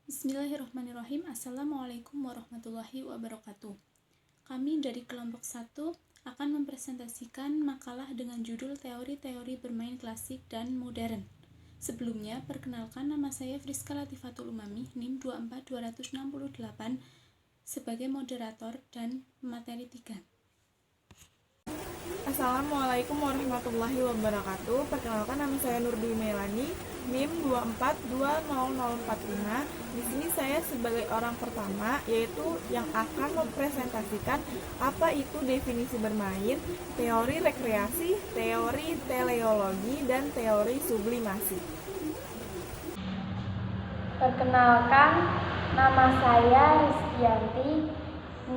Bismillahirrahmanirrahim. Assalamualaikum warahmatullahi wabarakatuh. Kami dari kelompok 1 akan mempresentasikan makalah dengan judul Teori-teori bermain klasik dan modern. Sebelumnya, perkenalkan, nama saya Friska Latifatul Umami, NIM 24268, sebagai moderator dan materi 3. Assalamualaikum warahmatullahi wabarakatuh. Perkenalkan, nama saya Nurdi Melani, NIM 2420045. Di sini saya sebagai orang pertama, yaitu yang akan mempresentasikan apa itu definisi bermain, teori rekreasi, teori teleologi, dan teori sublimasi. Perkenalkan, nama saya Rizkyanti,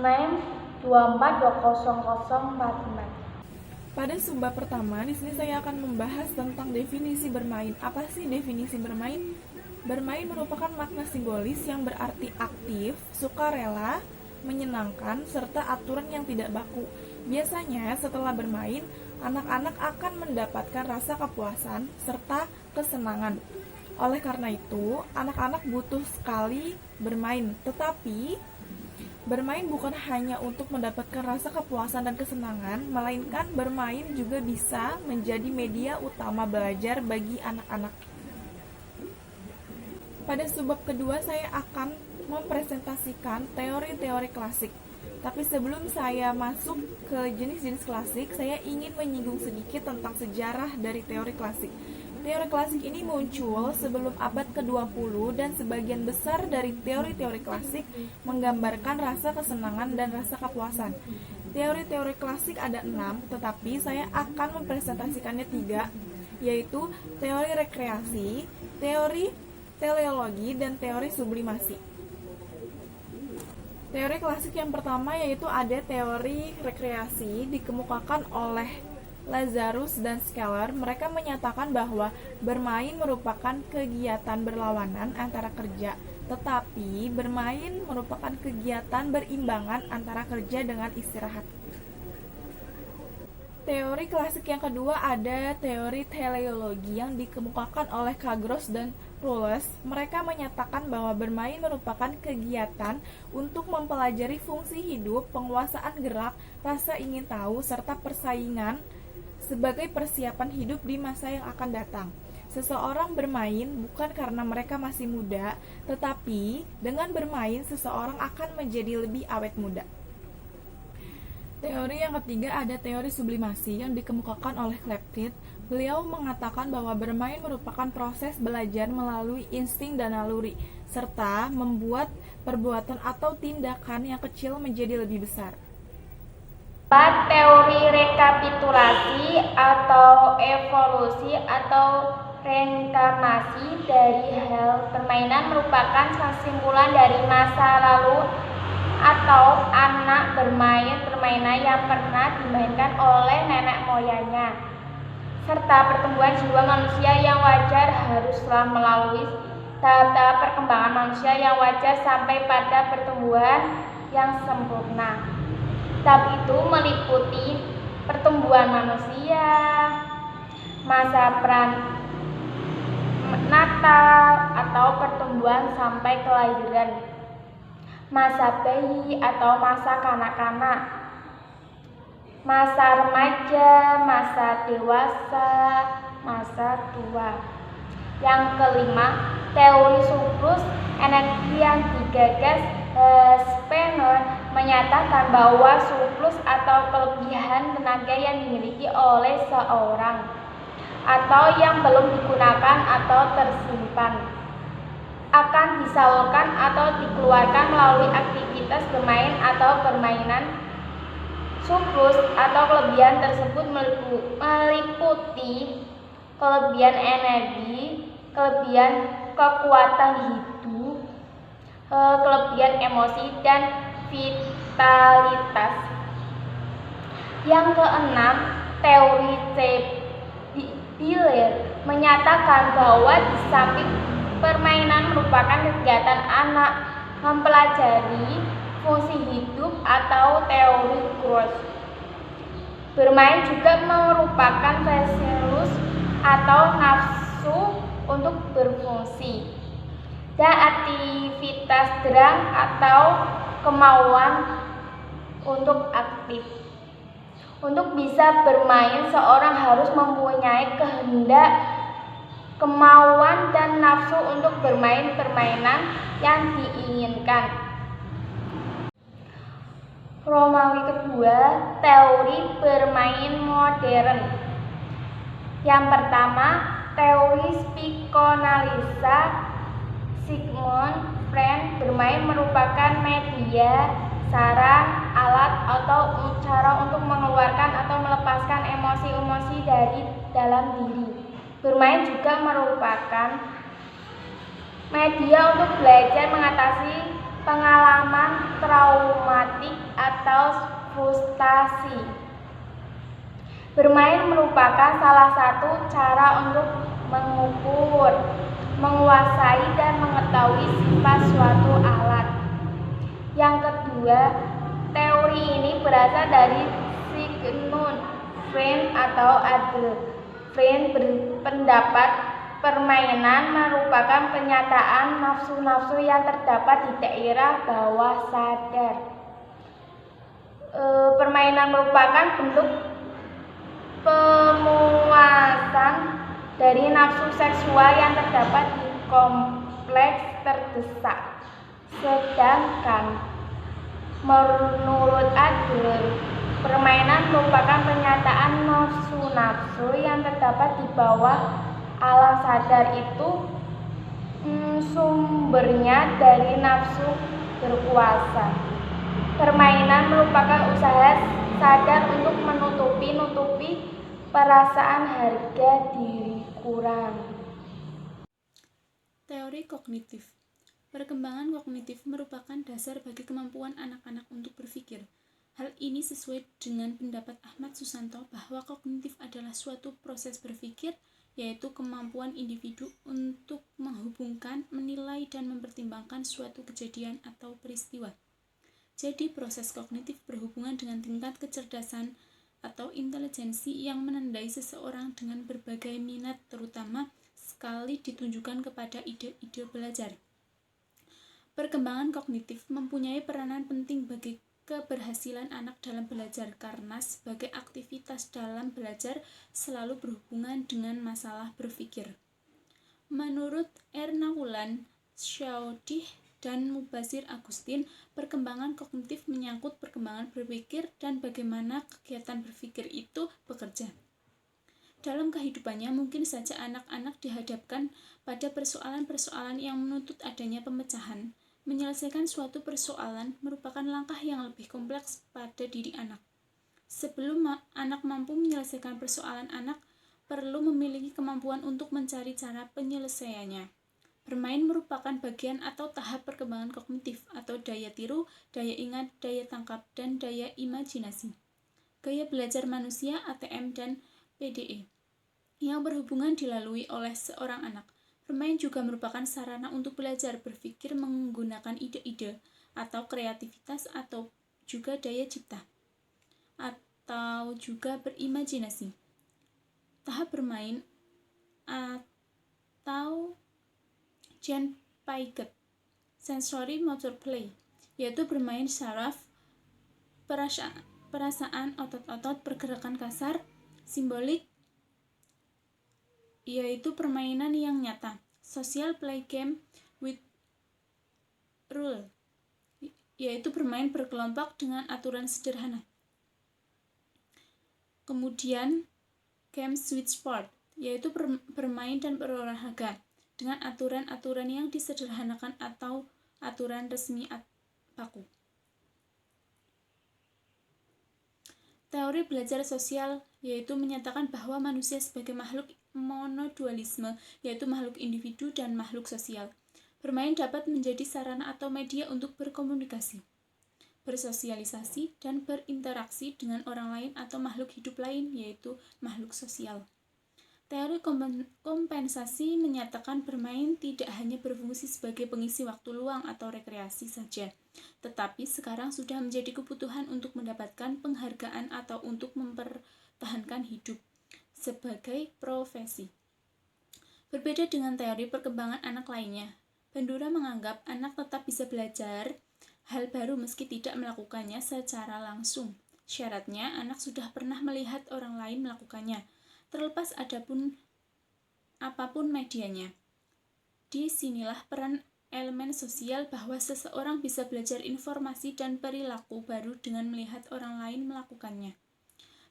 NIM 2420045. Pada subbab pertama, di sini saya akan membahas tentang definisi bermain. Apa sih definisi bermain? Bermain merupakan makna simbolis yang berarti aktif, sukarela, menyenangkan, serta aturan yang tidak baku. Biasanya setelah bermain, anak-anak akan mendapatkan rasa kepuasan serta kesenangan. Oleh karena itu, anak-anak butuh sekali bermain, tetapi bermain bukan hanya untuk mendapatkan rasa kepuasan dan kesenangan, melainkan bermain juga bisa menjadi media utama belajar bagi anak-anak. Pada subbab kedua, saya akan mempresentasikan teori-teori klasik. Tapi sebelum saya masuk ke jenis-jenis klasik, saya ingin menyinggung sedikit tentang sejarah dari teori klasik. Teori klasik ini muncul sebelum abad ke-20 dan sebagian besar dari teori-teori klasik menggambarkan rasa kesenangan dan rasa kepuasan. Teori-teori klasik ada 6, tetapi saya akan mempresentasikannya 3, yaitu teori rekreasi, teori teleologi, dan teori sublimasi. Teori klasik yang pertama yaitu ada teori rekreasi, dikemukakan oleh Lazarus dan Scalar. Mereka menyatakan bahwa bermain merupakan kegiatan berlawanan antara kerja, tetapi bermain merupakan kegiatan berimbangan antara kerja dengan istirahat. Teori klasik yang kedua ada teori teleologi yang dikemukakan oleh Kagros dan Rules. Mereka menyatakan bahwa bermain merupakan kegiatan untuk mempelajari fungsi hidup, penguasaan gerak, rasa ingin tahu, serta persaingan sebagai persiapan hidup di masa yang akan datang. Seseorang bermain bukan karena mereka masih muda, tetapi dengan bermain seseorang akan menjadi lebih awet muda. Teori yang ketiga ada teori sublimasi yang dikemukakan oleh Kleptid. Beliau mengatakan bahwa bermain merupakan proses belajar melalui insting dan naluri, serta membuat perbuatan atau tindakan yang kecil menjadi lebih besar. Teori rekapitulasi atau evolusi atau reinkarnasi dari hal permainan merupakan kesimpulan dari masa lalu atau anak bermain permainan yang pernah dimainkan oleh nenek moyangnya, serta pertumbuhan jiwa manusia yang wajar haruslah melalui tahap-tahap perkembangan manusia yang wajar sampai pada pertumbuhan yang sempurna. Tahap itu meliputi pertumbuhan manusia, masa natal atau pertumbuhan sampai kelahiran, masa bayi atau masa kanak-kanak, masa remaja, masa dewasa, masa tua. Yang kelima, teori surplus energi yang digagas Spener menyatakan bahwa surplus atau kelebihan tenaga yang dimiliki oleh seorang atau yang belum digunakan atau tersimpan akan disalurkan atau dikeluarkan melalui aktivitas bermain atau permainan. Surplus atau kelebihan tersebut meliputi kelebihan energi, kelebihan kekuatan hidup, kelebihan emosi, dan vitalitas. Yang keenam, teori Biller menyatakan bahwa di samping permainan merupakan kegiatan anak mempelajari fungsi hidup atau teori Gross, bermain juga merupakan vesselus atau nafsu untuk berfungsi. Dan aktivitas aktivitas derang atau kemauan untuk aktif. Untuk bisa bermain, seorang harus mempunyai kehendak, kemauan, dan nafsu untuk bermain permainan yang diinginkan. Romawi kedua, teori bermain modern. Yang pertama, teori psikoanalisa Sigmund Freud. Bermain merupakan media, sarana, alat, atau cara untuk mengeluarkan atau melepaskan emosi-emosi dari dalam diri. Bermain juga merupakan media untuk belajar mengatasi pengalaman traumatik atau frustasi. Bermain merupakan salah satu cara untuk mengukur, menguasai, dan mengetahui sifat suatu alat. Yang kedua, teori ini berasal dari Sigmund Freud atau Adolf Freud berpendapat permainan merupakan penyataan nafsu-nafsu yang terdapat di daerah bawah sadar. Permainan merupakan bentuk pemuasan dari nafsu seksual yang terdapat di kompleks terdesak. Sedangkan menurut Adler, permainan merupakan penyataan nafsu-nafsu yang terdapat di bawah alam sadar, itu sumbernya dari nafsu berkuasa. Permainan merupakan usaha sadar untuk menutupi perasaan harga diri kurang. Teori kognitif. Perkembangan kognitif merupakan dasar bagi kemampuan anak-anak untuk berpikir. Hal ini sesuai dengan pendapat Ahmad Susanto bahwa kognitif adalah suatu proses berpikir, yaitu kemampuan individu untuk menghubungkan, menilai, dan mempertimbangkan suatu kejadian atau peristiwa. Jadi, proses kognitif berhubungan dengan tingkat kecerdasan atau intelijensi yang menandai seseorang dengan berbagai minat, terutama sekali ditunjukkan kepada ide-ide belajar. Perkembangan kognitif mempunyai peranan penting bagi keberhasilan anak dalam belajar karena sebagai aktivitas dalam belajar selalu berhubungan dengan masalah berpikir. Menurut Erna Wulan, Syaudih, dan Mubasir Agustin, perkembangan kognitif menyangkut perkembangan berpikir dan bagaimana kegiatan berpikir itu bekerja. Dalam kehidupannya, mungkin saja anak-anak dihadapkan pada persoalan-persoalan yang menuntut adanya pemecahan. Menyelesaikan suatu persoalan merupakan langkah yang lebih kompleks pada diri anak. Sebelum anak mampu menyelesaikan persoalan, anak perlu memiliki kemampuan untuk mencari cara penyelesaiannya. Bermain merupakan bagian atau tahap perkembangan kognitif atau daya tiru, daya ingat, daya tangkap, dan daya imajinasi. Gaya belajar manusia ATM dan PDE yang berhubungan dilalui oleh seorang anak. Bermain juga merupakan sarana untuk belajar berpikir menggunakan ide-ide atau kreativitas atau juga daya cipta atau juga berimajinasi. Tahap bermain atau Jan Piaget sensory motor play, yaitu bermain saraf, perasaan, otot-otot, pergerakan kasar, simbolik, yaitu permainan yang nyata. Social play game with rule, yaitu bermain berkelompok dengan aturan sederhana. Kemudian games with sport, yaitu bermain dan berolahraga dengan aturan-aturan yang disederhanakan atau aturan resmi baku. Teori belajar sosial yaitu menyatakan bahwa manusia sebagai makhluk monodualisme, yaitu makhluk individu dan makhluk sosial. Bermain dapat menjadi sarana atau media untuk berkomunikasi, bersosialisasi, dan berinteraksi dengan orang lain atau makhluk hidup lain, yaitu makhluk sosial. Teori kompensasi menyatakan bermain tidak hanya berfungsi sebagai pengisi waktu luang atau rekreasi saja, tetapi sekarang sudah menjadi kebutuhan untuk mendapatkan penghargaan atau untuk mempertahankan hidup sebagai profesi. Berbeda dengan teori perkembangan anak lainnya, Bandura menganggap anak tetap bisa belajar hal baru meski tidak melakukannya secara langsung. Syaratnya, anak sudah pernah melihat orang lain melakukannya, terlepas apapun medianya. Disinilah peran elemen sosial bahwa seseorang bisa belajar informasi dan perilaku baru dengan melihat orang lain melakukannya.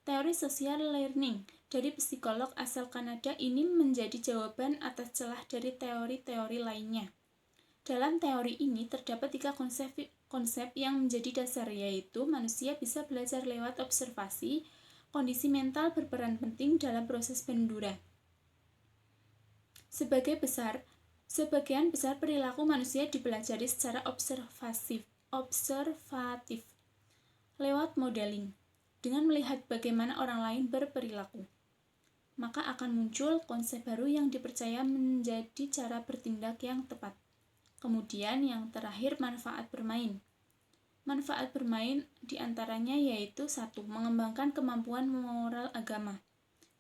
Teori social learning dari psikolog asal Kanada ini menjadi jawaban atas celah dari teori-teori lainnya. Dalam teori ini terdapat 3 konsep yang menjadi dasar, yaitu manusia bisa belajar lewat observasi, kondisi mental berperan penting dalam proses Bandura. Sebagian besar perilaku manusia dipelajari secara observatif lewat modeling. Dengan melihat bagaimana orang lain berperilaku, maka akan muncul konsep baru yang dipercaya menjadi cara bertindak yang tepat. Kemudian yang terakhir, manfaat bermain. Manfaat bermain diantaranya yaitu 1. Mengembangkan kemampuan moral agama.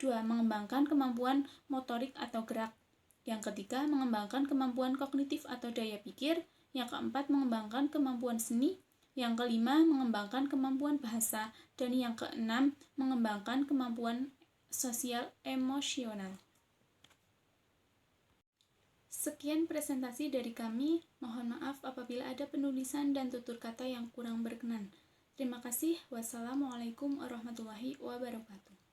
2. Mengembangkan kemampuan motorik atau gerak. Yang ketiga, mengembangkan kemampuan kognitif atau daya pikir. Yang keempat, mengembangkan kemampuan seni. Yang kelima, mengembangkan kemampuan bahasa. Dan yang keenam, mengembangkan kemampuan sosial emosional. Sekian presentasi dari kami. Mohon maaf apabila ada penulisan dan tutur kata yang kurang berkenan. Terima kasih. Wassalamualaikum warahmatullahi wabarakatuh.